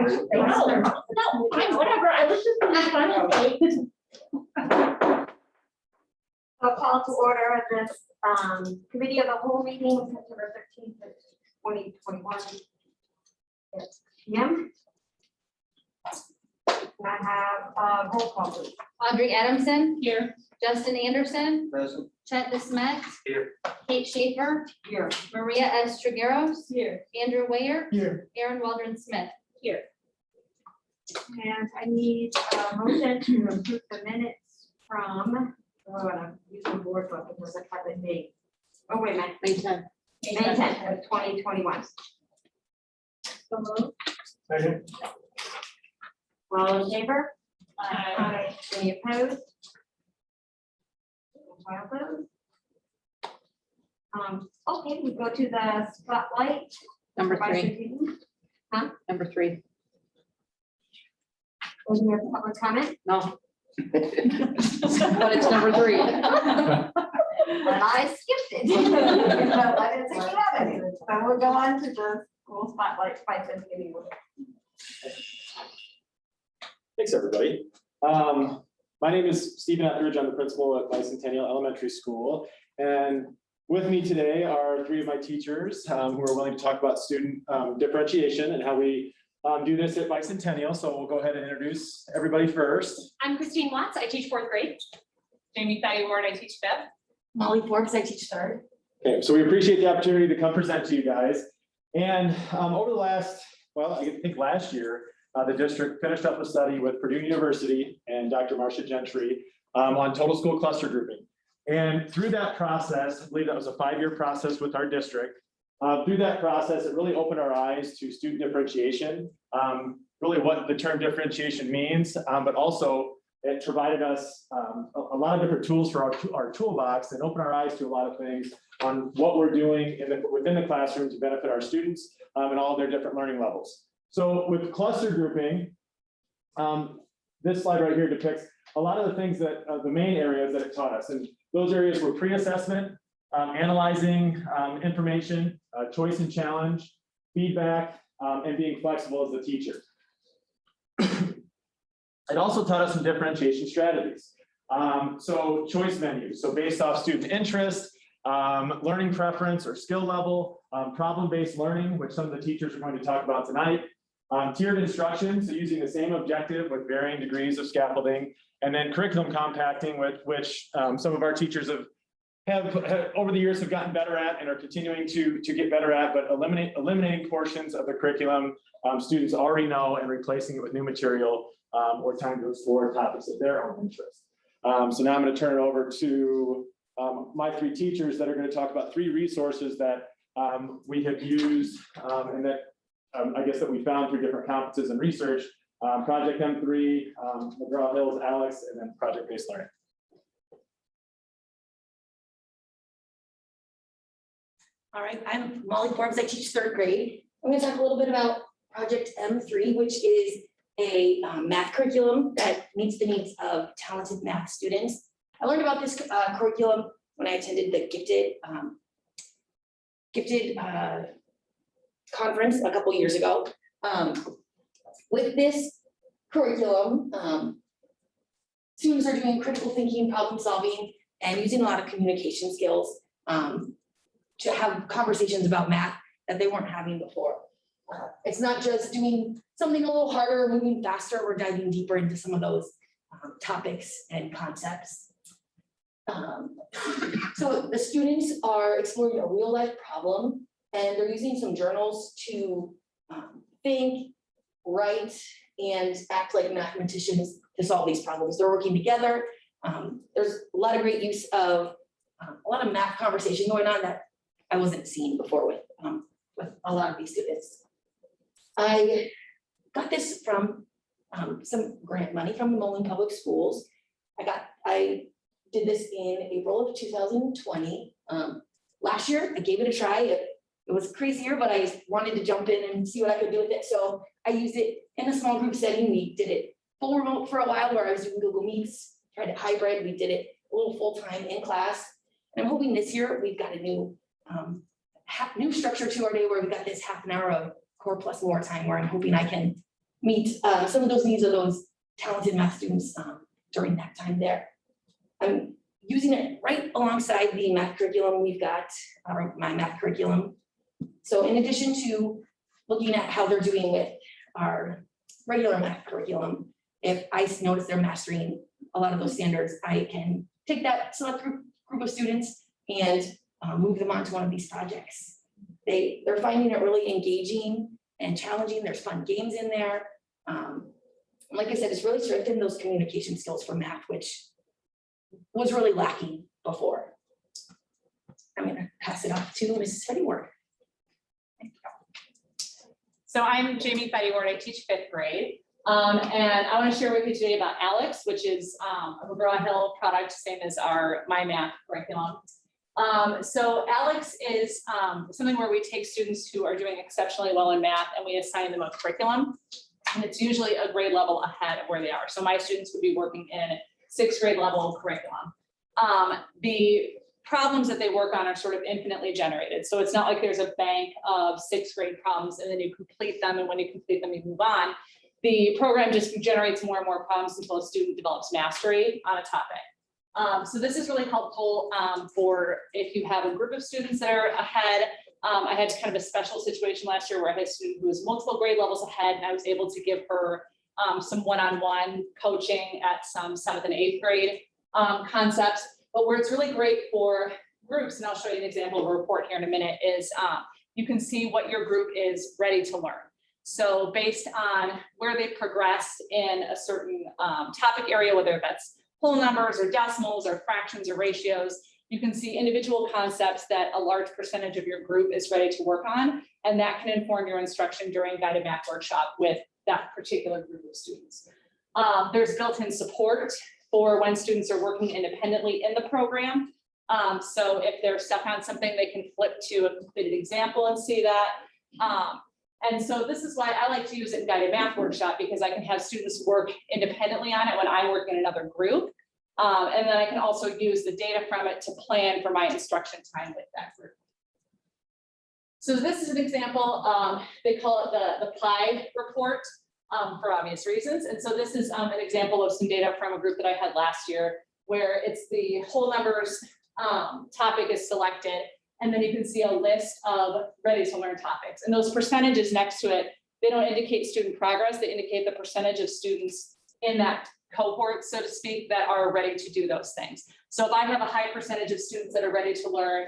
No, fine, whatever. I was just gonna find a I'll call to order this committee of the whole meeting, September 13th, 2021. PM. I have roll call, please. Audrey Adamson, here. Justin Anderson, Present. Chet DeSmet, Here. Kate Schaefer, Here. Maria S. Trigueros, Here. Andrew Wayer, Here. Aaron Waldron Smith. Here. And I need a motion to approve the minutes from, I'm using board book because I have it May. Oh, wait a minute. May 10th. May 10th of 2021. So moved. Second. All in favor? Aye. Any opposed? One opposed? Okay, we go to the spotlight. Number Supervisor 3. Keaton. Number 3. Was there public comment? No. But it's number 3. And I skipped it. I didn't think we have any. So we'll go on to the school spotlight by the beginning. Thanks, everybody. My name is Stephen Etheridge. I'm the principal at Bicentennial Elementary School. And with me today are 3 of my teachers who are willing to talk about student differentiation and how we do this at Bicentennial. So we'll go ahead and introduce everybody first. I'm Christine Watts. I teach 4th grade. Jamie Fatty Ward. I teach 5th. Molly Forbes, I teach 3rd. Okay, so we appreciate the opportunity to come present to you guys. And over the last, well, I think last year, the district finished up a study with Purdue University and Dr. Marcia Gentry on total school cluster grouping. And through that process, I believe that was a 5-year process with our district. Through that process, it really opened our eyes to student differentiation, really what the term differentiation means, but also it provided us a lot of different tools for our toolbox and opened our eyes to a lot of things on what we're doing within the classroom to benefit our students and all their different learning levels. So with cluster grouping, this slide right here depicts a lot of the things that the main areas that it taught us. And those areas were pre-assessment, analyzing information, choice and challenge, feedback, and being flexible as a teacher. It also taught us some differentiation strategies. So choice menus, so based off student interest, learning preference or skill level, problem-based learning, which some of the teachers are going to talk about tonight, tiered instruction, so using the same objective with varying degrees of scaffolding, and then curriculum compacting, which some of our teachers have over the years have gotten better at and are continuing to get better at, but eliminating portions of the curriculum students already know and replacing it with new material or time to explore topics of their own interest. So now I'm going to turn it over to my 3 teachers that are going to talk about 3 resources that we have used and that I guess that we found through different conferences and research, Project M3, McGraw-Hill's Alex, and then project-based learning. All right, I'm Molly Forbes. I teach 3rd grade. I'm going to talk a little bit about Project M3, which is a math curriculum that meets the needs of talented math students. I learned about this curriculum when I attended the Gifted conference a couple years ago. With this curriculum, students are doing critical thinking, problem solving, and using a lot of communication skills to have conversations about math that they weren't having before. It's not just doing something a little harder, moving faster, we're diving deeper into some of those topics and concepts. So the students are exploring a real life problem and they're using some journals to think, write, and act like mathematicians to solve these problems. They're working together. There's a lot of great use of a lot of math conversation going on that I wasn't seeing before with a lot of these students. I got this from some grant money from the Moline Public Schools. I did this in April of 2020. Last year, I gave it a try. It was a crazy year, but I wanted to jump in and see what I could do with it. So I used it in a small group setting. We did it full remote for a while where I was doing Google Meets, tried it hybrid. We did it a little full-time in class. And I'm hoping this year we've got a new structure to our day where we've got this half an hour of core plus more time where I'm hoping I can meet some of those needs of those talented math students during that time there. I'm using it right alongside the math curriculum we've got, my math curriculum. So in addition to looking at how they're doing with our regular math curriculum, if I notice they're mastering a lot of those standards, I can take that select group of students and move them on to one of these projects. They're finding it really engaging and challenging. There's fun games in there. Like I said, it's really strengthened those communication skills for math, which was really lacking before. I'm gonna pass it off to Mrs. Fetty-Ward. So I'm Jamie Fetty-Ward, I teach 5th grade. And I want to share with you today about Alex, which is a McGraw-Hill product, same as my math curriculum. So Alex is something where we take students who are doing exceptionally well in math and we assign them a curriculum. And it's usually a grade level ahead of where they are. So my students would be working in 6th grade level curriculum. The problems that they work on are sort of infinitely generated. So it's not like there's a bank of 6th grade problems and then you complete them, and when you complete them, you move on. The program just generates more and more problems until a student develops mastery on a topic. So this is really helpful for if you have a group of students that are ahead. I had kind of a special situation last year where I had a student who was multiple grade levels ahead, and I was able to give her some one-on-one coaching at some 7th and 8th grade concepts. But where it's really great for groups, and I'll show you an example of a report here in a minute, is you can see what your group is ready to learn. So based on where they've progressed in a certain topic area, whether that's whole numbers or decimals or fractions or ratios, you can see individual concepts that a large percentage of your group is ready to work on, and that can inform your instruction during guided math workshop with that particular group of students. There's built-in support for when students are working independently in the program. So if they're stuck on something, they can flip to a completed example and see that. And so this is why I like to use it in guided math workshop, because I can have students work independently on it when I work in another group. And then I can also use the data from it to plan for my instruction time with that group. So this is an example, they call it the pie report for obvious reasons. And so this is an example of some data from a group that I had last year, where it's the whole numbers topic is selected. And then you can see a list of ready to learn topics. And those percentages next to it, they don't indicate student progress, they indicate the percentage of students in that cohort, so to speak, that are ready to do those things. So if I have a high percentage of students that are ready to learn,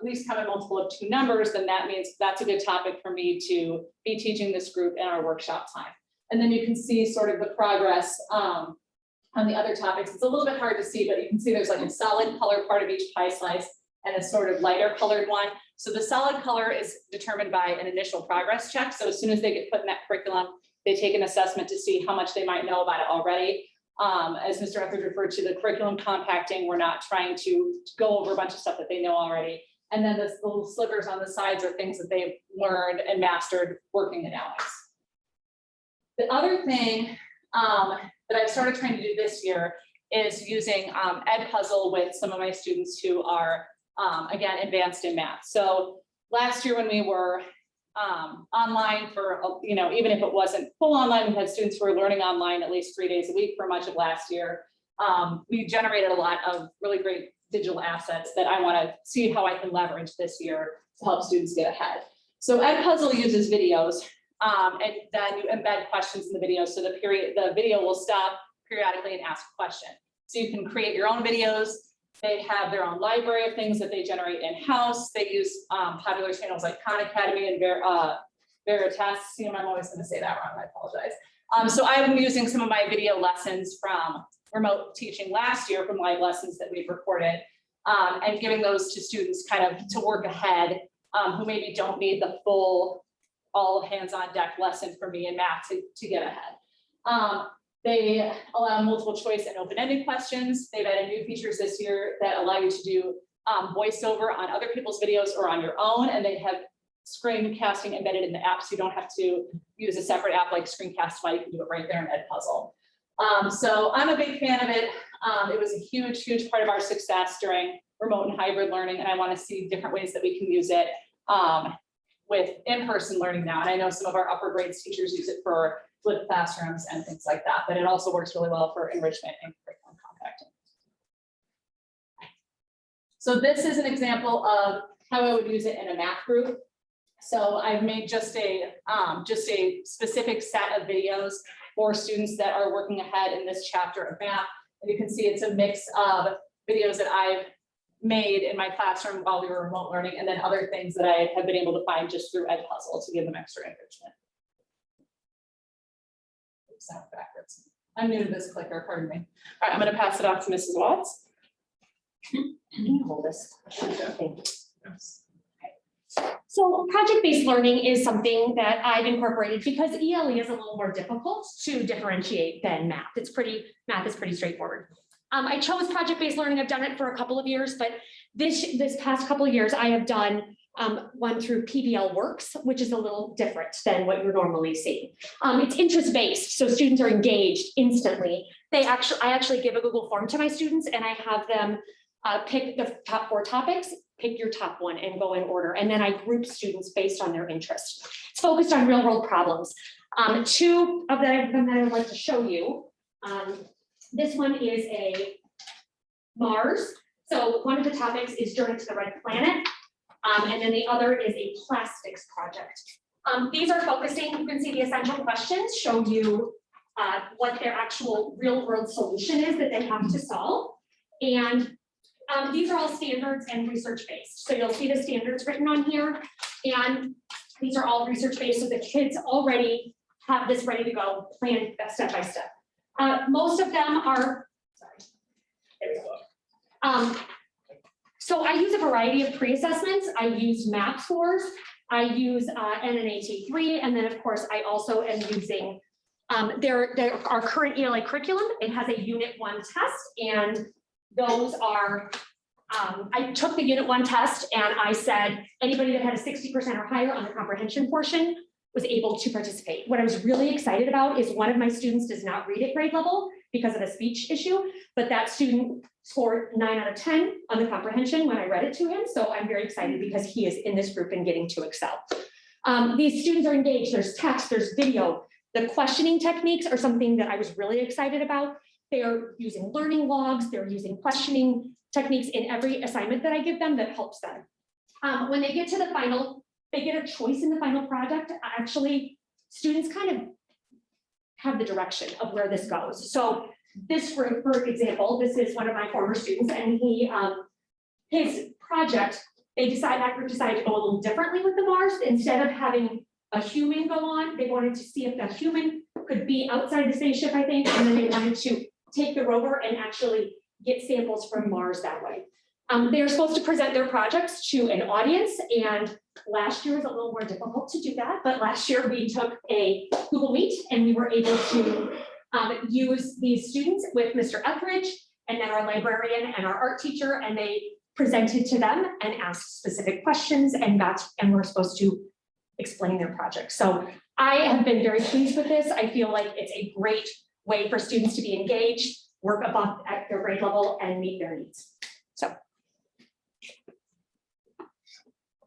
least common multiple of 2 numbers, then that means that's a good topic for me to be teaching this group in our workshop time. And then you can see sort of the progress on the other topics. It's a little bit hard to see, but you can see there's like a solid color part of each pie slice and a sort of lighter colored one. So the solid color is determined by an initial progress check. So as soon as they get put in that curriculum, they take an assessment to see how much they might know about it already. As Mr. Etheridge referred to, the curriculum compacting, we're not trying to go over a bunch of stuff that they know already. And then the little slivers on the sides are things that they've learned and mastered working in Alex. The other thing that I've started trying to do this year is using Edpuzzle with some of my students who are, again, advanced in math. So last year when we were online for, even if it wasn't full online, we had students who were learning online at least 3 days a week for much of last year. We generated a lot of really great digital assets that I want to see how I can leverage this year to help students get ahead. So Edpuzzle uses videos, and then you embed questions in the video. So the video will stop periodically and ask a question. So you can create your own videos. They have their own library of things that they generate in-house. They use popular channels like Khan Academy and Veritas. I'm always going to say that wrong, I apologize. So I'm using some of my video lessons from remote teaching last year, from live lessons that we've recorded, and giving those to students kind of to work ahead, who maybe don't need the full, all hands on deck lesson for me in math to get ahead. They allow multiple choice and open-ended questions. They've added new features this year that allow you to do voiceover on other people's videos or on your own, and they have screencasting embedded in the app, so you don't have to use a separate app like Screencastify. You can do it right there in Edpuzzle. So I'm a big fan of it. It was a huge, huge part of our success during remote and hybrid learning, and I want to see different ways that we can use it with in-person learning now. And I know some of our upper grades teachers use it for flipped classrooms and things like that, but it also works really well for enrichment and curriculum compacting. So this is an example of how I would use it in a math group. So I've made just a specific set of videos for students that are working ahead in this chapter of math. And you can see it's a mix of videos that I've made in my classroom while we were remote learning, and then other things that I have been able to find just through Edpuzzle to give them extra enrichment. Oops, sound backwards. I'm new to this clicker, pardon me. All right, I'm going to pass it off to Mrs. Watts. Can you hold this? Thank you. So project-based learning is something that I've incorporated because ELE is a little more difficult to differentiate than math. Math is pretty straightforward. I chose project-based learning. I've done it for a couple of years, but this past couple of years, I have done one through PBL Works, which is a little different than what you're normally seeing. It's interest-based, so students are engaged instantly. I actually give a Google form to my students, and I have them pick the top 4 topics, pick your top one and go in order. And then I group students based on their interest. It's focused on real world problems. 2 of them that I'd like to show you. This one is a Mars. So one of the topics is Journey to the Red Planet. And then the other is a plastics project. These are focusing, you can see the essential questions show you what their actual real world solution is that they have to solve. And these are all standards and research-based. So you'll see the standards written on here. And these are all research-based, so the kids already have this ready to go, planned step by step. Most of them are, sorry, there we go. So I use a variety of pre-assessments. I use MAP scores. I use NNAT3, and then of course, I also am using our current ELA curriculum. It has a Unit 1 test, and those are, I took the Unit 1 test and I said, anybody that had a 60% or higher on the comprehension portion was able to participate. What I was really excited about is one of my students does not read at grade level because of a speech issue, but that student scored 9 out of 10 on the comprehension when I read it to him. So I'm very excited because he is in this group and getting to excel. These students are engaged, there's text, there's video. The questioning techniques are something that I was really excited about. They're using learning logs, they're using questioning techniques in every assignment that I give them that helps them. When they get to the final, they get a choice in the final project. Actually, students kind of have the direction of where this goes. So this, for example, this is one of my former students, and his project, that group decided to go a little differently with the Mars. Instead of having a human go on, they wanted to see if the human could be outside the spaceship, I think, and then they wanted to take the rover and actually get samples from Mars that way. They're supposed to present their projects to an audience, and last year was a little more difficult to do that, but last year we took a Google Meet and we were able to use these students with Mr. Etheridge and then our librarian and our art teacher, and they presented to them and asked specific questions, and we're supposed to explain their project. So I have been very pleased with this. I feel like it's a great way for students to be engaged, work above at their grade level, and meet their needs. So.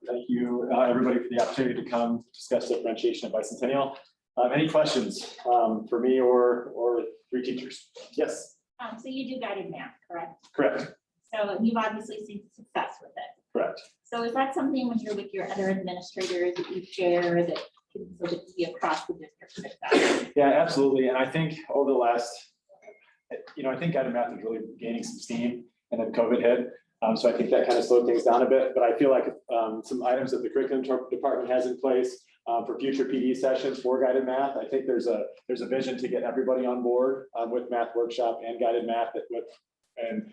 Thank you, everybody, for the opportunity to come discuss differentiation of bicentennial. Any questions for me or 3 teachers? Yes. So you do guided math, correct? Correct. So you've obviously seen success with it. Correct. So is that something when you're with your other administrators that you share that can sort of be across the district success? Yeah, absolutely. And I think over the last, I think guided math is really gaining some steam, and then COVID hit. So I think that kind of slowed things down a bit, but I feel like some items that the curriculum department has in place for future PD sessions for guided math. I think there's a vision to get everybody on board with math workshop and guided math and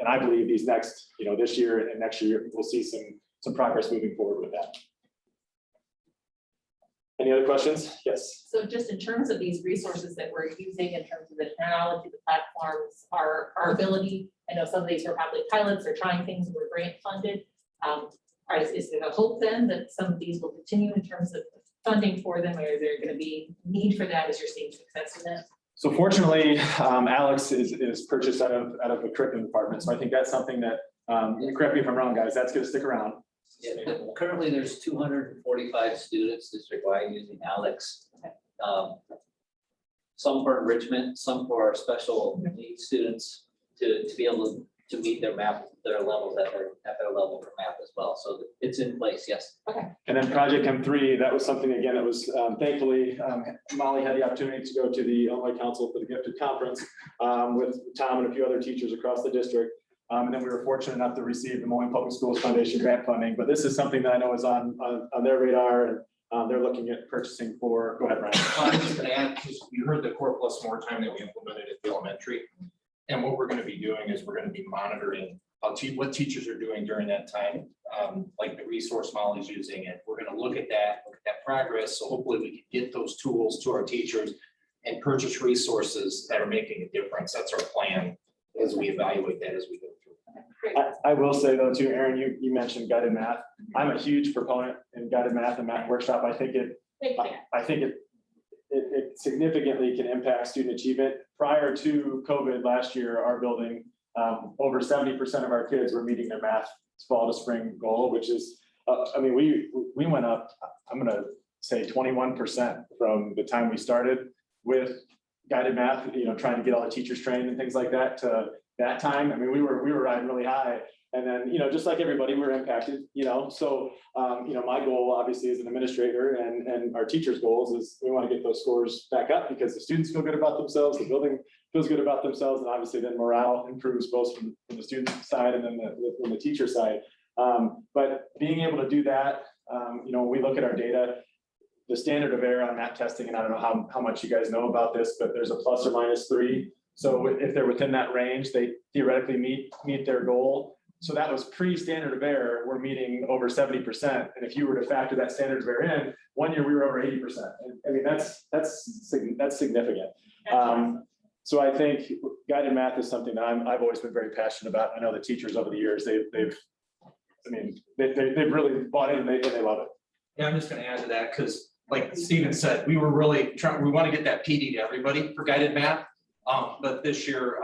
I believe these next, this year and next year, we'll see some progress moving forward with that. Any other questions? Yes. So just in terms of these resources that we're using, in terms of the technology, the platforms, our ability, I know some of these are probably pilots, they're trying things and we're grant funded. Is there a hope then that some of these will continue in terms of funding for them, or is there going to be need for that as you're seeing success in that? So fortunately, Alex is purchased out of the curriculum department. So I think that's something that, correct me if I'm wrong, guys, that's going to stick around. Yeah, currently there's 245 students district-wide using Alex. Some for enrichment, some for our special needs students to be able to meet their math, their levels at their level for math as well. So it's in place, yes. And then Project M3, that was something, again, that was thankfully, Molly had the opportunity to go to the Illinois Council for the Gifted Conference with Tom and a few other teachers across the district. And then we were fortunate enough to receive the Moline Public Schools Foundation grant funding. But this is something that I know is on their radar, and they're looking at purchasing for, go ahead, Ryan. I'm just gonna add, because you heard the Core Plus More Time that we implemented at the elementary. And what we're gonna be doing is we're gonna be monitoring what teachers are doing during that time, like the resource Molly's using, and we're gonna look at that progress. So hopefully we can get those tools to our teachers and purchase resources that are making a difference. That's our plan as we evaluate that as we go through. I will say though too, Aaron, you mentioned guided math. I'm a huge proponent in guided math and math workshop. I think it significantly can impact student achievement. Prior to COVID last year, our building, over 70% of our kids were meeting their math fall to spring goal, which is, I mean, we went up, I'm gonna say 21% from the time we started with guided math, trying to get all the teachers trained and things like that to that time. I mean, we were riding really high. And then, just like everybody, we're impacted, so, my goal obviously as an administrator and our teachers' goals is we want to get those scores back up because the students feel good about themselves, the building feels good about themselves, and obviously then morale improves both from the student side and then from the teacher side. But being able to do that, when we look at our data, the standard of error on math testing, and I don't know how much you guys know about this, but there's a plus or minus 3. So if they're within that range, they theoretically meet their goal. So that was pre-standard of error, we're meeting over 70%. And if you were to factor that standard of error in, 1 year we were over 80%. And, I mean, that's significant. So I think guided math is something that I've always been very passionate about. I know the teachers over the years, they've really bought in and they love it. Yeah, I'm just gonna add to that, because like Steven said, we were really trying, we want to get that PD to everybody for guided math. But this year,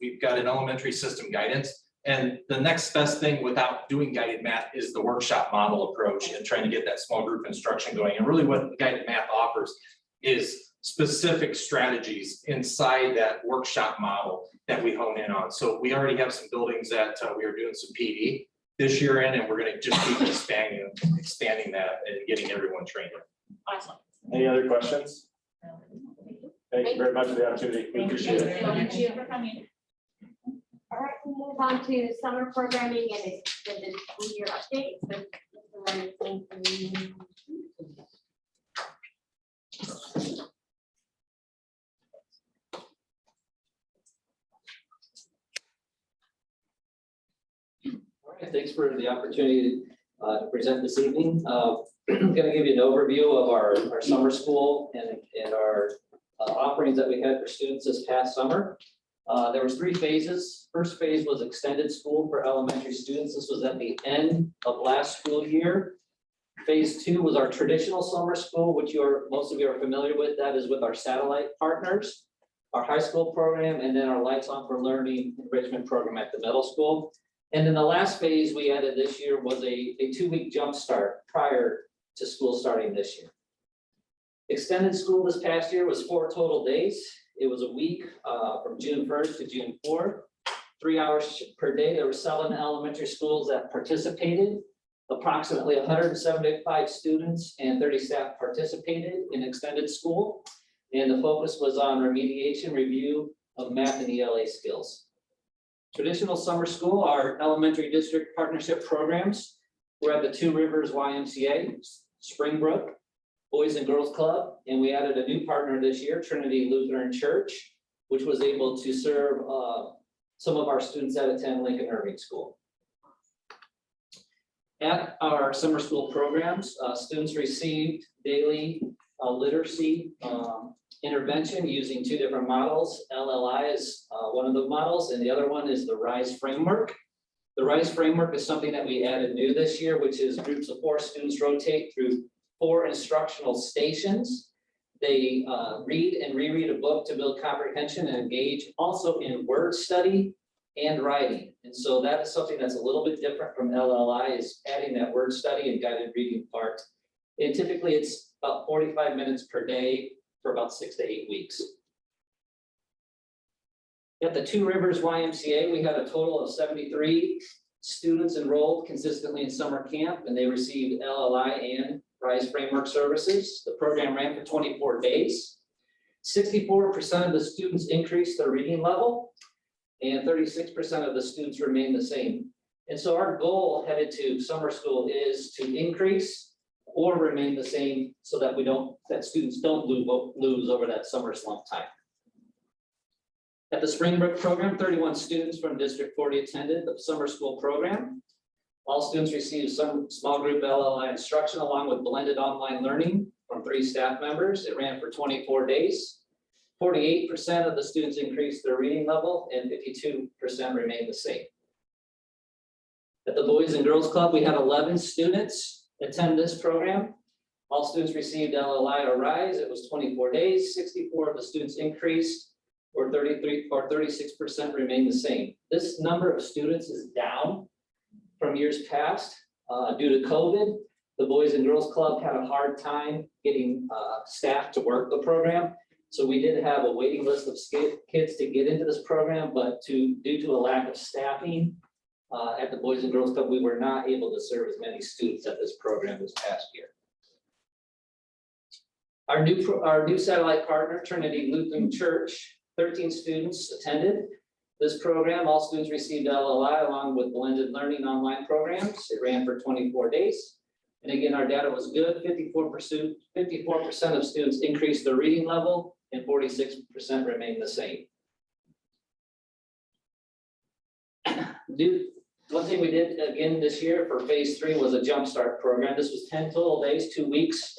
we've got an elementary system guidance. And the next best thing without doing guided math is the workshop model approach and trying to get that small group instruction going. And really what guided math offers is specific strategies inside that workshop model that we hone in on. So we already have some buildings that we are doing some PD this year in, and we're going to just keep expanding that and getting everyone trained. Awesome. Any other questions? Thank you very much for the opportunity. We appreciate it. Thank you for coming. All right, we'll move on to summer programming and extended school year updates. So, Mr. Ryan, thank you. All right, thanks for the opportunity to present this evening. I'm going to give you an overview of our summer school and our offerings that we had for students this past summer. There was 3 phases. First phase was extended school for elementary students. This was at the end of last school year. Phase 2 was our traditional summer school, which most of you are familiar with. That is with our satellite partners, our high school program, and then our Lights On for Learning enrichment program at the middle school. And then the last phase we added this year was a 2-week jump start prior to school starting this year. Extended school this past year was 4 total days. It was a week from June 1st to June 4th, 3 hours per day. There were 7 elementary schools that participated. Approximately 175 students and 30 staff participated in extended school. And the focus was on remediation review of math and ELA skills. Traditional summer school, our elementary district partnership programs were at the Two Rivers YMCA, Springbrook, Boys and Girls Club, and we added a new partner this year, Trinity Lutheran Church, which was able to serve some of our students that attend Lincoln Irving School. At our summer school programs, students received daily literacy intervention using 2 different models. LLI is one of the models, and the other one is the RISE framework. The RISE framework is something that we added new this year, which is groups of 4 students rotate through 4 instructional stations. They read and reread a book to build comprehension and engage also in word study and writing. And so that is something that's a little bit different from LLI, is adding that word study and guided reading part. And typically it's about 45 minutes per day for about 6 to 8 weeks. At the Two Rivers YMCA, we had a total of 73 students enrolled consistently in summer camp, and they received LLI and RISE framework services. The program ran for 24 days. 64% of the students increased their reading level, and 36% of the students remained the same. And so our goal headed to summer school is to increase or remain the same so that that students don't lose over that summer slump time. At the Springbrook program, 31 students from District 40 attended the summer school program. All students received some small group LLI instruction along with blended online learning from 3 staff members. It ran for 24 days. 48% of the students increased their reading level and 52% remained the same. At the Boys and Girls Club, we had 11 students attend this program. All students received LLI or RISE. It was 24 days. 64 of the students increased, or 36% remained the same. This number of students is down from years past due to COVID. The Boys and Girls Club had a hard time getting staff to work the program. So we did have a waiting list of kids to get into this program, but due to a lack of staffing at the Boys and Girls Club, we were not able to serve as many students at this program this past year. Our new satellite partner, Trinity Lutheran Church, 13 students attended this program. All students received LLI along with blended learning online programs. It ran for 24 days. And again, our data was good. 54% of students increased their reading level and 46% remained the same. One thing we did again this year for phase 3 was a jumpstart program. This was 10 total days, 2 weeks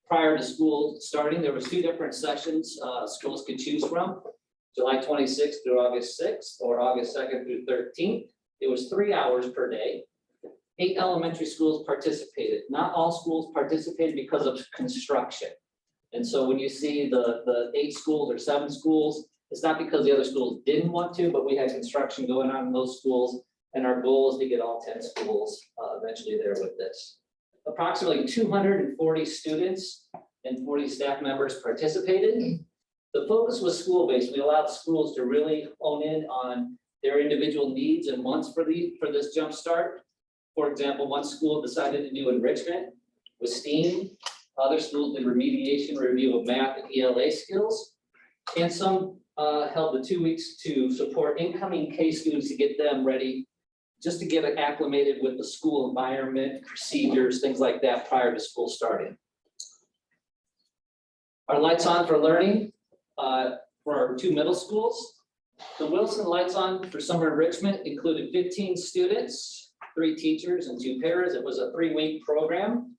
prior to school starting. There was 2 different sessions schools could choose from. July 26th through August 6th or August 2nd through 13th. It was 3 hours per day. 8 elementary schools participated. Not all schools participated because of construction. And so when you see the 8 schools or 7 schools, it's not because the other schools didn't want to, but we had construction going on in those schools. And our goal is to get all 10 schools eventually there with this. Approximately 240 students and 40 staff members participated. The focus was school-based. We allowed schools to really hone in on their individual needs and wants for this jump start. For example, one school decided to do enrichment with STEAM. Other schools did remediation, review of math and ELA skills. And some held the 2 weeks to support incoming K students to get them ready, just to get acclimated with the school environment, procedures, things like that prior to school starting. Our Lights On for Learning for our 2 middle schools. The Wilson Lights On for summer enrichment included 15 students, 3 teachers and 2 paras. It was a 3-week program,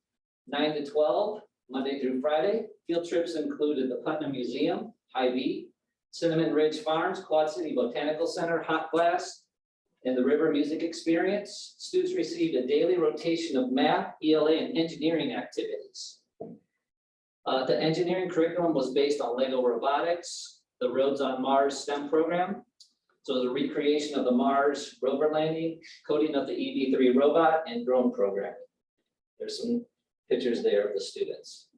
9 to 12, Monday through Friday. Field trips included the Putnam Museum, Hy-Vee, Cinnamon Ridge Farms, Quad City Botanical Center, Hot Glass, and the River Music Experience. Students received a daily rotation of math, ELA, and engineering activities. The engineering curriculum was based on Lego robotics, the Roads on Mars STEM program. So the recreation of the Mars rover landing, coding of the EV3 robot, and drone programming. There's some pictures there of the students.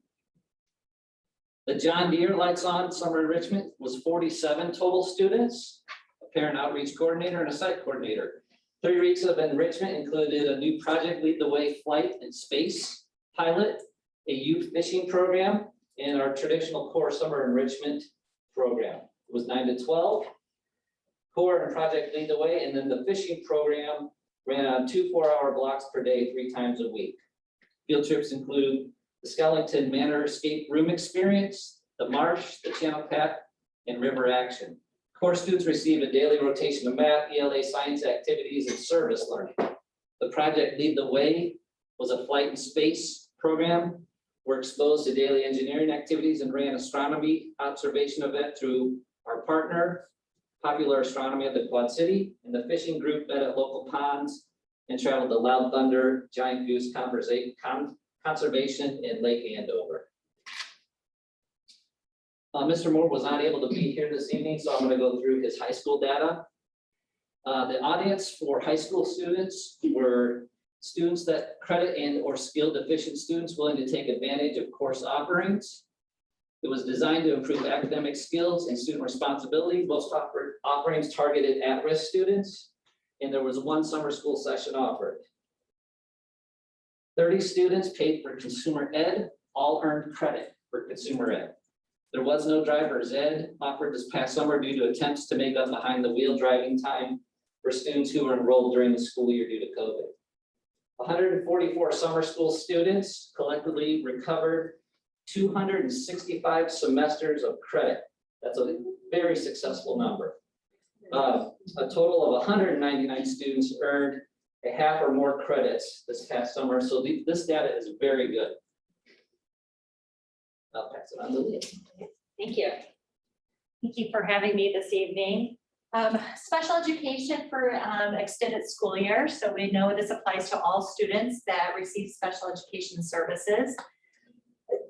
The John Deere Lights On Summer Enrichment was 47 total students, a parent outreach coordinator and a site coordinator. 3 weeks of enrichment included a new Project Lead the Way flight and space pilot, a youth fishing program, and our traditional core summer enrichment program. It was 9 to 12. Core and Project Lead the Way, and then the fishing program ran on 2 4-hour blocks per day, 3 times a week. Field trips include the Skellington Manor Escape Room Experience, the Marsh, the Channel Pack, and River Action. Core students received a daily rotation of math, ELA, science activities, and service learning. The Project Lead the Way was a flight and space program. We're exposed to daily engineering activities and ran astronomy observation event through our partner, Popular Astronomy of the Quad City, and the fishing group met at local ponds and traveled to Loud Thunder, Giant Goose Conservation in Lake Andover. Mr. Moore was not able to be here this evening, so I'm going to go through his high school data. The audience for high school students were students that credit and or skill deficient students willing to take advantage of course offerings. It was designed to improve academic skills and student responsibility. Most offerings targeted at-risk students, and there was one summer school session offered. 30 students paid for consumer ed, all earned credit for consumer ed. There was no driver's ed offered this past summer due to attempts to make up behind the wheel driving time for students who were enrolled during the school year due to COVID. 144 summer school students collectively recovered 265 semesters of credit. That's a very successful number. A total of 199 students earned a half or more credits this past summer. So this data is very good. I'll pass it on to Leah. Thank you. Thank you for having me this evening. Special education for extended school year. So we know this applies to all students that receive special education services.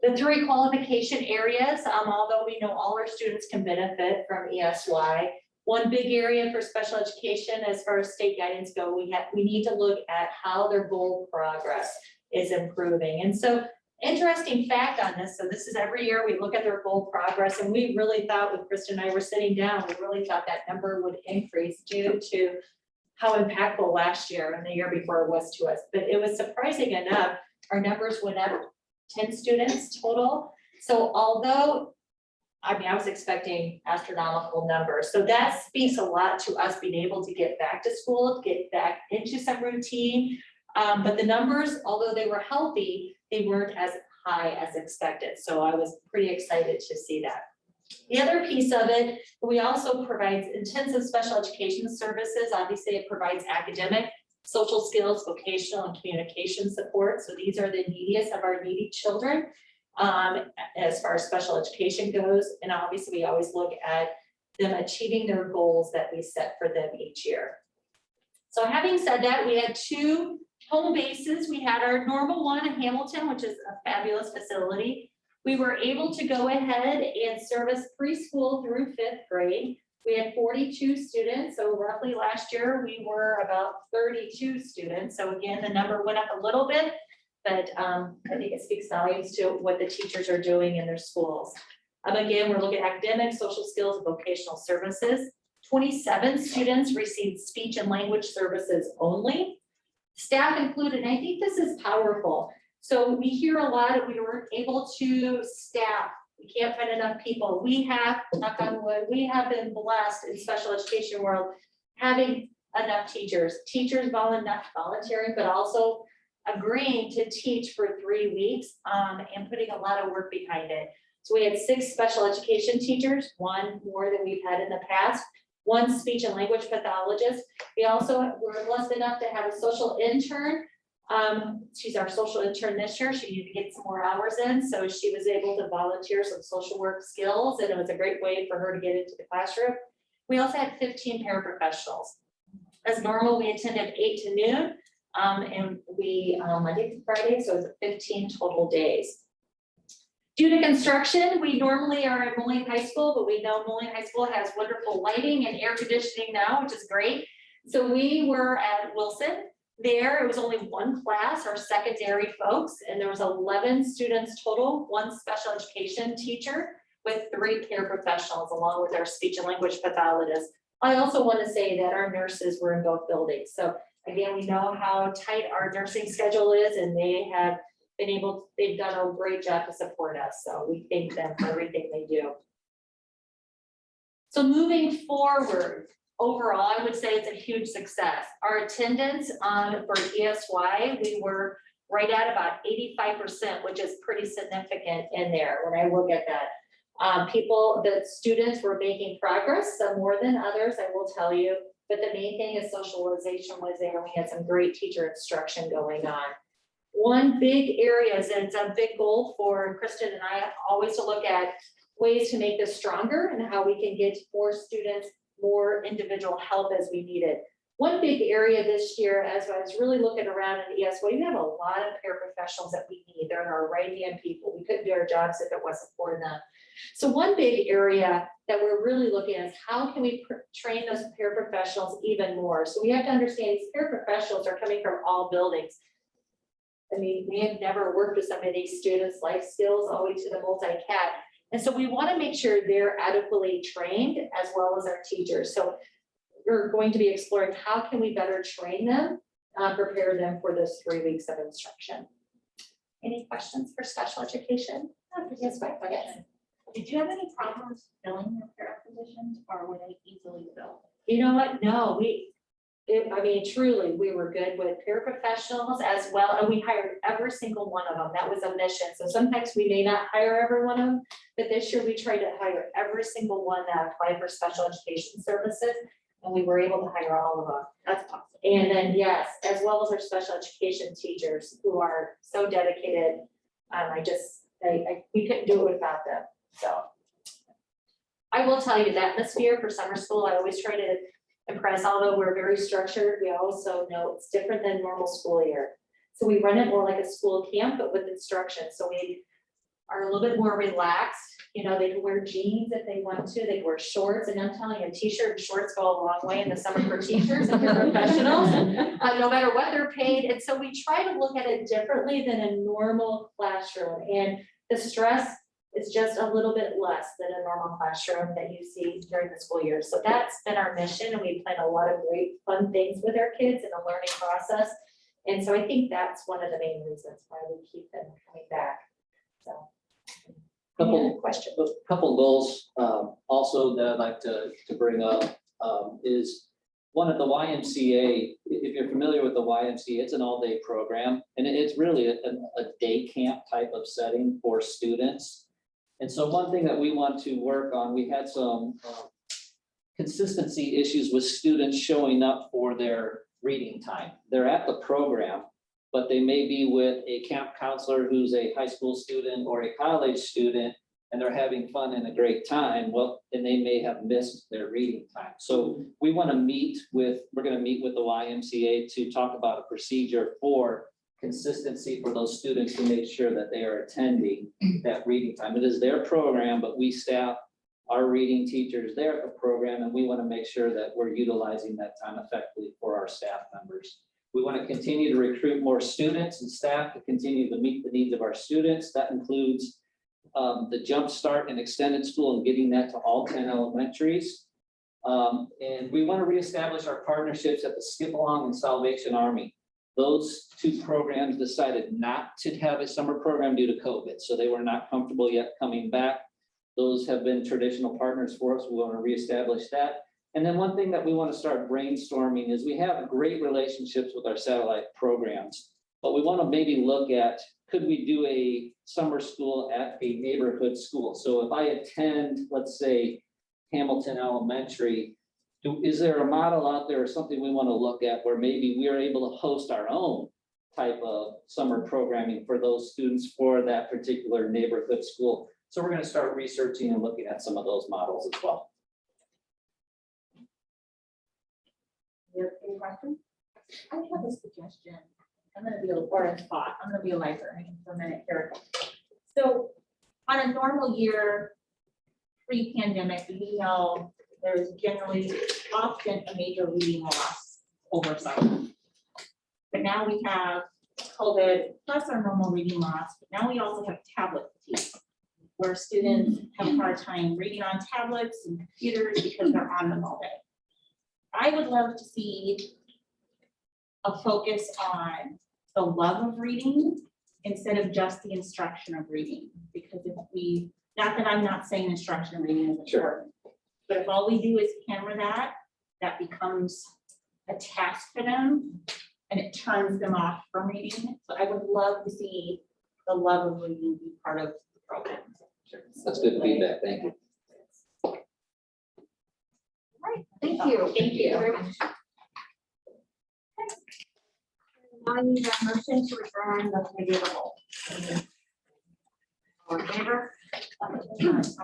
The 3 qualification areas, although we know all our students can benefit from ESY, one big area for special education as far as state guidance go, we need to look at how their goal progress is improving. And so interesting fact on this, so this is every year we look at their goal progress, and we really thought when Kristen and I were sitting down, we really thought that number would increase due to how impactful last year and the year before was to us. But it was surprising enough, our numbers went up 10 students total. So although, I mean, I was expecting astronomical numbers. So that speaks a lot to us being able to get back to school, get back into some routine. But the numbers, although they were healthy, they weren't as high as expected. So I was pretty excited to see that. The other piece of it, we also provide intensive special education services. Obviously, it provides academic, social skills, vocational, and communication support. So these are the neediest of our needy children as far as special education goes. And obviously, we always look at them achieving their goals that we set for them each year. So having said that, we had 2 home bases. We had our normal one in Hamilton, which is a fabulous facility. We were able to go ahead and service preschool through 5th grade. We had 42 students. So roughly last year, we were about 32 students. So again, the number went up a little bit, but I think it speaks volumes to what the teachers are doing in their schools. Again, we're looking at academic, social skills, and vocational services. 27 students received speech and language services only. Staff included, and I think this is powerful. So we hear a lot of we weren't able to staff. We can't find enough people. We have, knock on wood, we have been blessed in special education world having enough teachers. Teachers volunteering, but also agreeing to teach for 3 weeks and putting a lot of work behind it. So we had 6 special education teachers, 1 more than we've had in the past, 1 speech and language pathologist. We also were blessed enough to have a social intern. She's our social intern this year. She needed to get some more hours in, so she was able to volunteer some social work skills, and it was a great way for her to get into the classroom. We also had 15 paraprofessionals. As normal, we attended 8 to noon, and we Monday to Friday, so it was 15 total days. Due to construction, we normally are at Moline High School, but we know Moline High School has wonderful lighting and air conditioning now, which is great. So we were at Wilson. There, it was only 1 class, our secondary folks, and there was 11 students total, 1 special education teacher with 3 paraprofessionals, along with our speech and language pathologist. I also want to say that our nurses were in both buildings. So again, we know how tight our nursing schedule is, and they have been able, they've done a great job to support us. So we thank them for everything they do. So moving forward, overall, I would say it's a huge success. Our attendance for ESY, we were right at about 85%, which is pretty significant in there when I look at that. The students were making progress, some more than others, I will tell you, but the main thing is socialization was there, and we had some great teacher instruction going on. One big area is, and it's a big goal for Kristen and I, always to look at ways to make this stronger and how we can get more students more individual help as we need it. One big area this year, as I was really looking around in ESY, we have a lot of paraprofessionals that we need. They're our right-hand people. We couldn't do our jobs if it wasn't for them. So one big area that we're really looking at is how can we train those paraprofessionals even more? So we have to understand these paraprofessionals are coming from all buildings. I mean, we have never worked with some of these students, life skills, all the way to the multi-cat. And so we want to make sure they're adequately trained as well as our teachers. So we're going to be exploring how can we better train them, prepare them for those 3 weeks of instruction. Any questions for special education? Yes, Mike, yes. Did you have any problems filling your para positions, or were they easily filled? You know what? No, I mean, truly, we were good with paraprofessionals as well, and we hired every single one of them. That was a mission. So sometimes we may not hire every one of them, but this year we tried to hire every single one that applied for special education services, and we were able to hire all of them. That's awesome. And then, yes, as well as our special education teachers who are so dedicated. We couldn't do it without them. So I will tell you the atmosphere for summer school, I always try to impress, although we're very structured, we also know it's different than normal school year. So we run it more like a school camp, but with instruction. So we are a little bit more relaxed. You know, they can wear jeans if they want to, they can wear shorts, and I'm telling you, a t-shirt and shorts go a long way in the summer for teachers and for professionals, no matter what they're paid. And so we try to look at it differently than a normal classroom, and the stress is just a little bit less than a normal classroom that you see during the school year. So that's been our mission, and we plan a lot of great fun things with our kids in the learning process. And so I think that's one of the main reasons why we keep them coming back. So. Any other question? A couple goals also that I'd like to bring up is one at the YMCA. If you're familiar with the YMCA, it's an all-day program, and it's really a day camp type of setting for students. And so one thing that we want to work on, we had some consistency issues with students showing up for their reading time. They're at the program, but they may be with a camp counselor who's a high school student or a college student, and they're having fun and a great time. Well, and they may have missed their reading time. So we want to we're going to meet with the YMCA to talk about a procedure for consistency for those students to make sure that they are attending that reading time. It is their program, but we staff our reading teachers there at the program, and we want to make sure that we're utilizing that time effectively for our staff members. We want to continue to recruit more students and staff to continue to meet the needs of our students. That includes the Jump Start and Extended School and getting that to all 10 elementaries. And we want to reestablish our partnerships at the Skip Along and Salvation Army. Those two programs decided not to have a summer program due to COVID, so they were not comfortable yet coming back. Those have been traditional partners for us. We want to reestablish that. And then one thing that we want to start brainstorming is we have great relationships with our satellite programs, but we want to maybe look at, could we do a summer school at a neighborhood school? So if I attend, let's say, Hamilton Elementary, is there a model out there or something we want to look at where maybe we are able to host our own type of summer programming for those students for that particular neighborhood school? So we're going to start researching and looking at some of those models as well. Any questions? I have a suggestion. I'm gonna be a librarian for a minute here. So on a normal year, pre-pandemic, we know there's generally often a major reading loss over summer. But now we have COVID plus our normal reading loss, but now we also have tablet fatigue, where students have a hard time reading on tablets and computers because they're on them all day. I would love to see a focus on the love of reading instead of just the instruction of reading. Because if we, not that I'm not saying instruction of reading is important, but if all we do is hammer that, that becomes a task for them and it turns them off from reading. So I would love to see the love of reading be part of the program. That's good feedback. Thank you. Right, thank you. Thank you very much. Now I need a motion to adjourn the committee of the whole. All in favor? Opposed?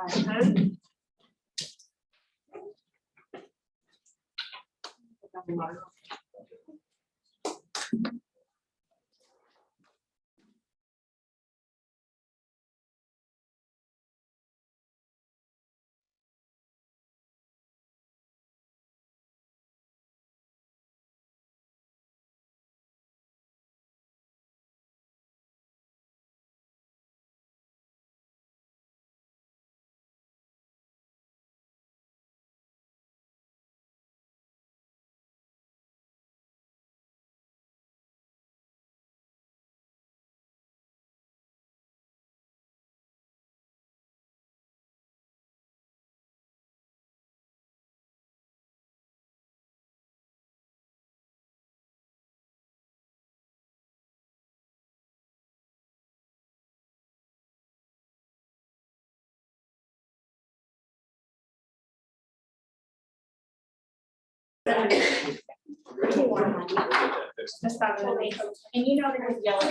Just that really. And you know there's yellow.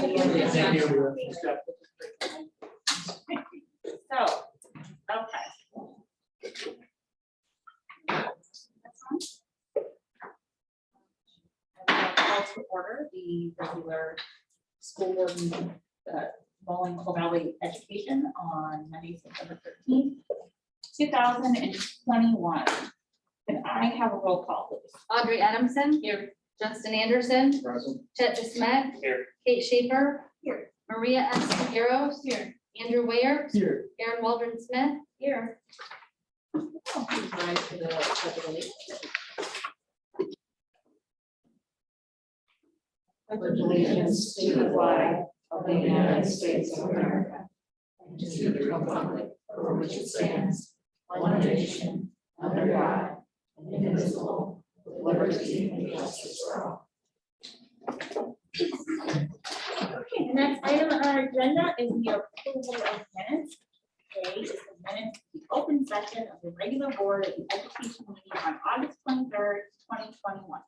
So, okay. Call to order the regular school board meeting, Moline-Coal Valley Education on Monday, September 13th, 2021. Can I have a roll call, please? Audrey Adamson. Here. Justin Anderson. Present. Chet DeSmet. Here. Kate Schaefer. Here. Maria S. Figueroa. Here. Andrew Ware. Here. Aaron Waldron Smith. Here. Please rise for the pledge of allegiance. Pledge allegiance to the flag of the United States of America and to the republic for which it stands, one nation, under God, indivisible, with liberty and justice for all. Okay, the next item on our agenda is the approval of minutes. Okay, is the minutes of the open session of the regular board of the education meeting on August 23rd, 2021.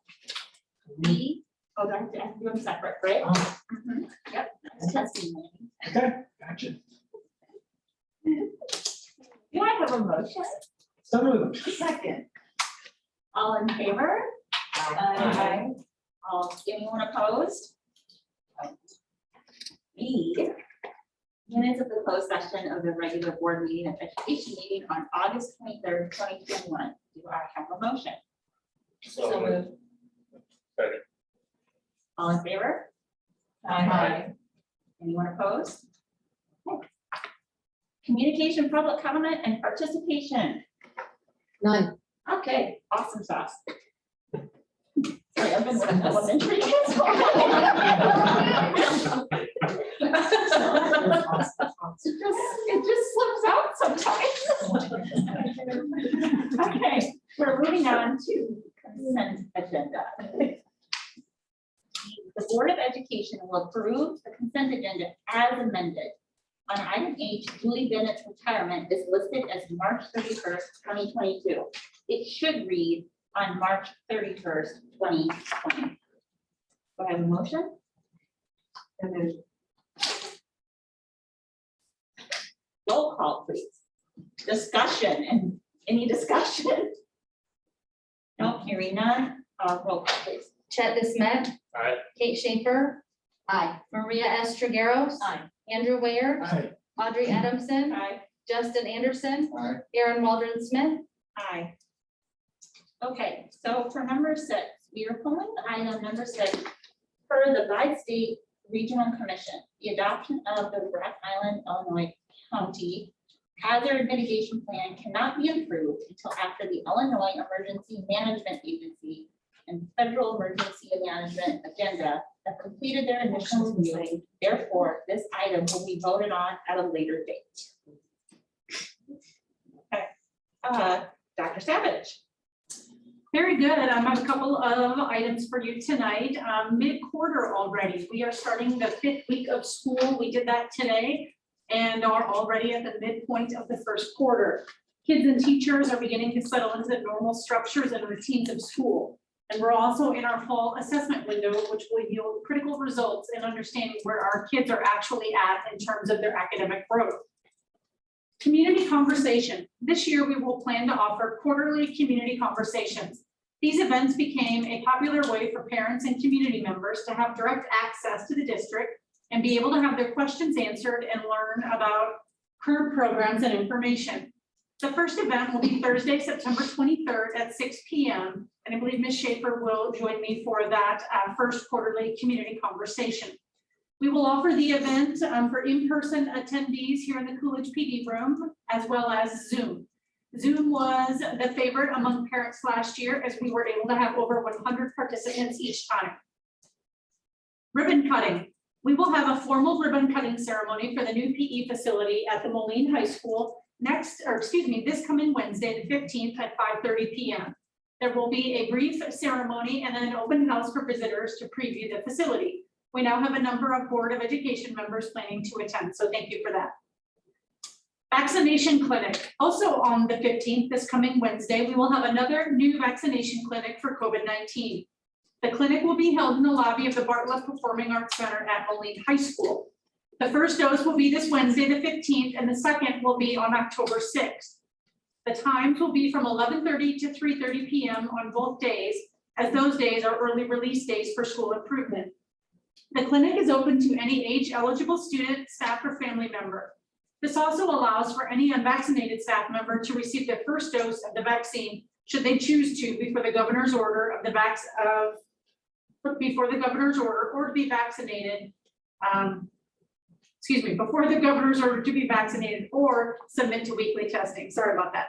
Do I have to do them separate, right? Mhm. Yep, that's testing me. Okay, gotcha. Do I have a motion? So moved. Second. All in favor? Aye. All, anyone opposed? The minutes of the closed session of the regular board meeting of education meeting on August 23rd, 2021. Do I have a motion? So moved. All in favor? Aye. Anyone opposed? Okay. Communication, public comment, and participation. None. Okay, awesome sauce. Sorry, I've been running elementary kids. It just slips out sometimes. Okay, we're moving on to consent agenda. The Board of Education will approve the consent agenda as amended. On item H, Julie Bennett's retirement is listed as March 31st, 2022. It should read on March 31st, 2020. Do I have a motion? Roll call, please. Discussion, and any discussion? No, hearing none, roll call, please. Chet DeSmet. Aye. Kate Schaefer. Aye. Maria S. Trigueros. Aye. Andrew Ware. Aye. Audrey Adamson. Aye. Justin Anderson. Aye. Aaron Waldron Smith. Aye. Okay, so for number 6, we are pulling item number 6 for the Bi-State Regional Commission, the adoption of the Brook Island, Illinois County Hazard Mitigation Plan cannot be approved until after the Illinois Emergency Management Agency and Federal Emergency Management Agenda have completed their initial review. Therefore, this item will be voted on at a later date. Okay, Dr. Savage. Very good. I have a couple of items for you tonight. Mid-quarter already. We are starting the 5th week of school. We did that today and are already at the midpoint of the 1st quarter. Kids and teachers are beginning to settle into the normal structures and routines of school. And we're also in our fall assessment window, which will yield critical results in understanding where our kids are actually at in terms of their academic growth. Community conversation. This year, we will plan to offer quarterly community conversations. These events became a popular way for parents and community members to have direct access to the district and be able to have their questions answered and learn about current programs and information. The first event will be Thursday, September 23rd at 6 p.m. And I believe Ms. Schaefer will join me for that first quarterly community conversation. We will offer the event for in-person attendees here in the Coolidge PD room, as well as Zoom. Zoom was the favorite among parents last year as we were able to have over 100 participants each time. Ribbon cutting. We will have a formal ribbon cutting ceremony for the new PE facility at the Moline High School this coming Wednesday, the 15th at 5:30 p.m. There will be a brief ceremony and then an open house for visitors to preview the facility. We now have a number of Board of Education members planning to attend, so thank you for that. Vaccination clinic, also on the 15th, this coming Wednesday, we will have another new vaccination clinic for COVID-19. The clinic will be held in the lobby of the Bartlett Performing Arts Center at Moline High School. The first dose will be this Wednesday, the 15th, and the second will be on October 6th. The times will be from 11:30 to 3:30 p.m. on both days, as those days are early release days for school improvement. The clinic is open to any age-eligible student, staff, or family member. This also allows for any unvaccinated staff member to receive their first dose of the vaccine, should they choose to, before the governor's order of the before the governor's order, or to be vaccinated. Before the governor's order to be vaccinated or submit to weekly testing. Sorry about that.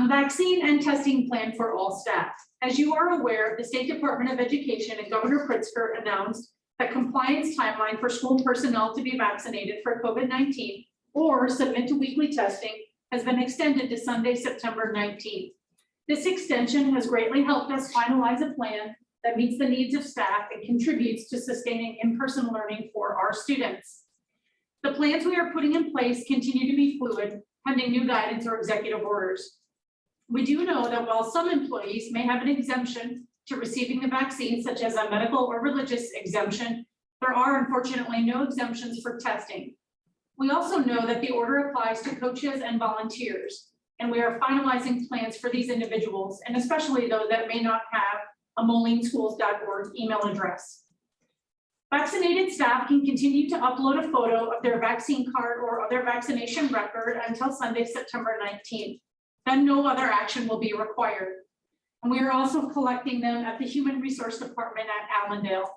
Vaccine and testing plan for all staff. As you are aware, the State Department of Education and Governor Pritzker announced that compliance timeline for school personnel to be vaccinated for COVID-19 or submit to weekly testing has been extended to Sunday, September 19th. This extension has greatly helped us finalize a plan that meets the needs of staff and contributes to sustaining in-person learning for our students. The plans we are putting in place continue to be fluid, pending new guidance or executive orders. We do know that while some employees may have an exemption to receiving the vaccine, such as a medical or religious exemption, there are unfortunately no exemptions for testing. We also know that the order applies to coaches and volunteers, and we are finalizing plans for these individuals, and especially those that may not have a Moline-Schools.org email address. Vaccinated staff can continue to upload a photo of their vaccine card or other vaccination record until Sunday, September 19th. Then no other action will be required. And we are also collecting them at the Human Resource Department at Allendale.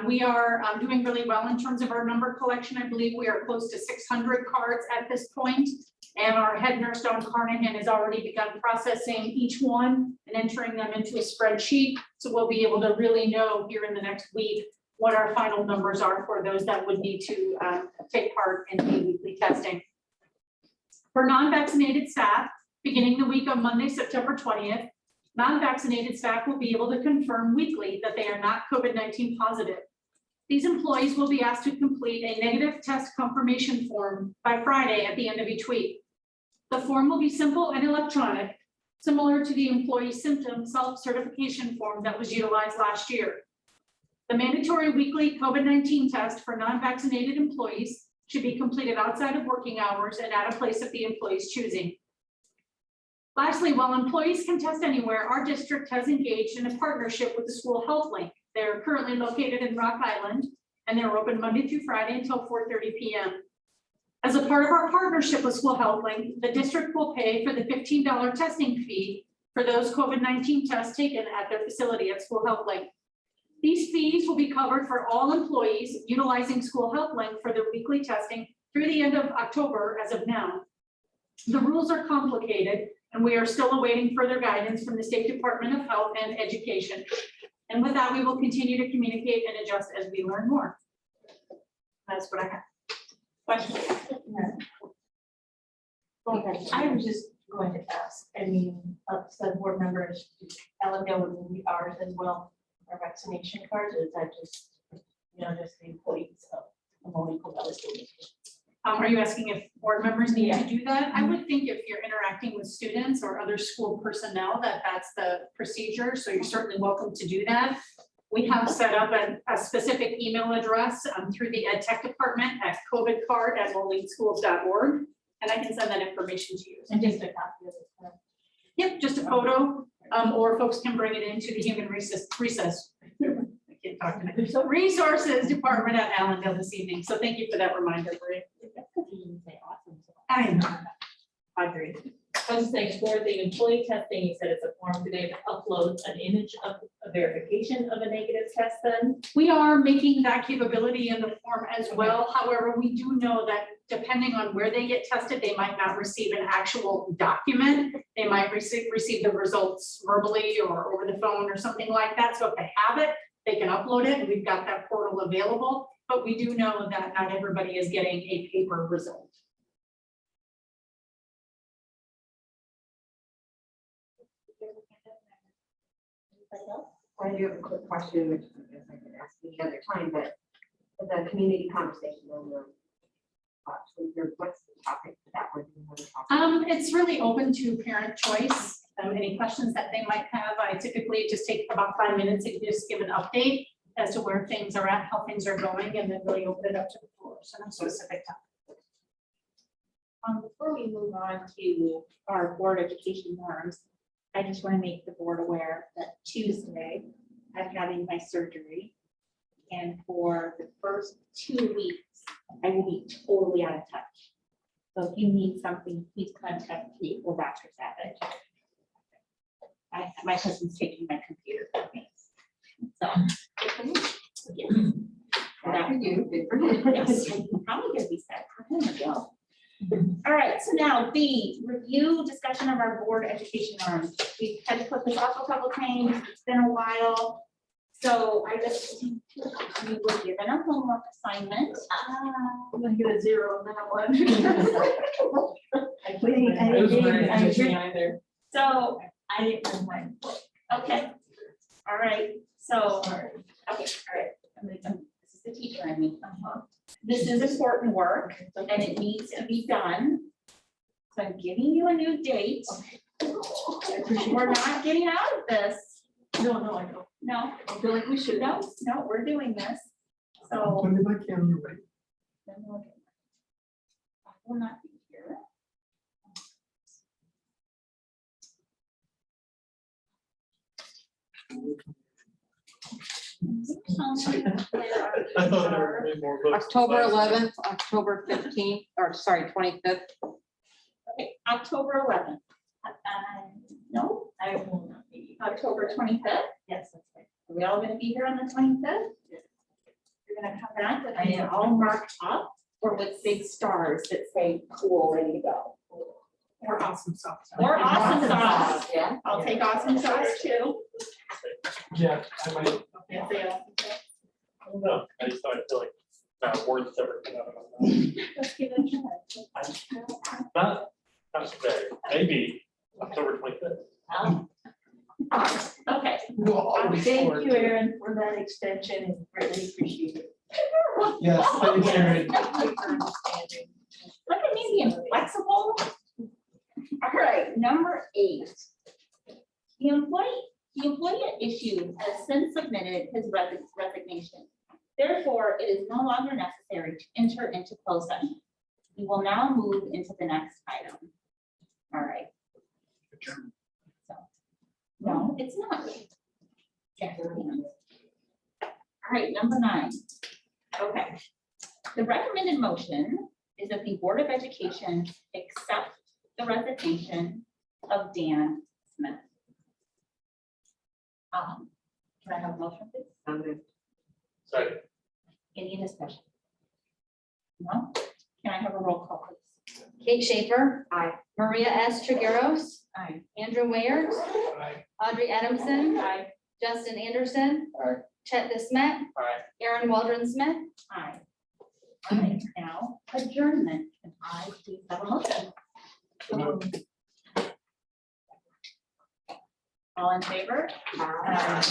We are doing really well in terms of our number collection. I believe we are close to 600 cards at this point, and our head nurse, Dawn Carnahan, has already begun processing each one and entering them into a spreadsheet. So we'll be able to really know here in the next week what our final numbers are for those that would need to take part in the weekly testing. For non-vaccinated staff, beginning the week of Monday, September 20th, non-vaccinated staff will be able to confirm weekly that they are not COVID-19 positive. These employees will be asked to complete a negative test confirmation form by Friday at the end of each week. The form will be simple and electronic, similar to the employee symptom self-certification form that was utilized last year. The mandatory weekly COVID-19 test for non-vaccinated employees should be completed outside of working hours and at a place of the employee's choosing. Lastly, while employees can test anywhere, our district has engaged in a partnership with the School Health Link. They're currently located in Rock Island, and they're open Monday through Friday until 4:30 p.m. As a part of our partnership with School Health Link, the district will pay for the $15 testing fee for those COVID-19 tests taken at their facility at School Health Link. These fees will be covered for all employees utilizing School Health Link for their weekly testing through the end of October as of now. The rules are complicated, and we are still awaiting further guidance from the State Department of Health and Education. And with that, we will continue to communicate and adjust as we learn more. That's what I have. Questions? I was just going to ask, I mean, some board members, Allendale would need ours as well, our vaccination cards, or is that just, just the employees of the Moline-Coal? Are you asking if board members need to do that? I would think if you're interacting with students or other school personnel, that's the procedure. So you're certainly welcome to do that. We have set up a specific email address through the Ed Tech Department at covidcard@moline-schools.org, and I can send that information to you. And just a copy of it. Yep, just a photo, or folks can bring it into the Human Resources Department at Allendale this evening. So thank you for that reminder, Bree. I know. I agree. I was saying for the employee testing, you said it's a form, do they have to upload an image of a verification of a negative test then? We are making that capability in the form as well. However, we do know that depending on where they get tested, they might not receive an actual document. They might receive the results verbally or over the phone or something like that. So if they have it, they can upload it. We've got that portal available, but we do know that not everybody is getting a paper result. I do have a quick question, which I guess I could ask any other time, but the community conversation on the What's the topic that we're doing? It's really open to parent choice. Any questions that they might have, I typically just take about 5 minutes and just give an update as to where things are at, how things are going, and then really open it up to the floor. So no specific topic. Before we move on to our board education norms, I just want to make the board aware that Tuesday, I'm having my surgery. And for the first 2 weeks, I will be totally out of touch. So if you need something, please contact me or Dr. Savage. My husband's taking my computer from me. So. Yeah. That for you. Good for you. Yes, probably gonna be sad for him as well. All right, so now the review discussion of our board education norms. We've had to put this off a couple times. It's been a while. So I just, you were given a homework assignment. I'm gonna get a 0 on that one. I didn't either. So I didn't bring my book. Okay. All right. So, okay, all right. This is the teacher I mean. This is important work and it needs to be done. So I'm giving you a new date. We're not getting out of this. No, I don't. No, I feel like we should. no, we're doing this. So. When did my calendar wait? I will not be here. I thought there were gonna be more books. October 11th, October 15th, or sorry, 25th. Okay, October 11th. No, I will not be. October 25th? Yes, that's right. Are we all gonna be here on the 25th? You're gonna come back with it all marked up or with big stars that say cool, ready to go. Or awesome sauce. Or awesome sauce. Yeah. I'll take awesome sauce too. Yeah, I might, Yeah, say awesome sauce. I don't know, I just thought I feel like words everything. Let's give it a try. Not today, maybe October 25th. Okay. Thank you, Erin, for that extension and greatly appreciate it. Yes, thanks, Erin. Look at me being flexible. All right, number 8. The employee at issue has since submitted his resignation. Therefore, it is no longer necessary to enter into closed session. We will now move into the next item. All right. So, no, it's not. Yeah. All right, number 9. Okay. The recommended motion is that the Board of Education accept the resignation of Dan Smith. Can I have a motion, please? Sorry. Any discussion? No? Can I have a roll call, please? Kate Schaefer. Aye. Maria S. Trigueros. Aye. Andrew Wayers. Aye. Audrey Adamson. Aye. Justin Anderson. Aye. Chet DeSmet. Aye. Aaron Waldron Smith. Aye. All right, now adjournment. Can I please have a motion? All in favor? Aye.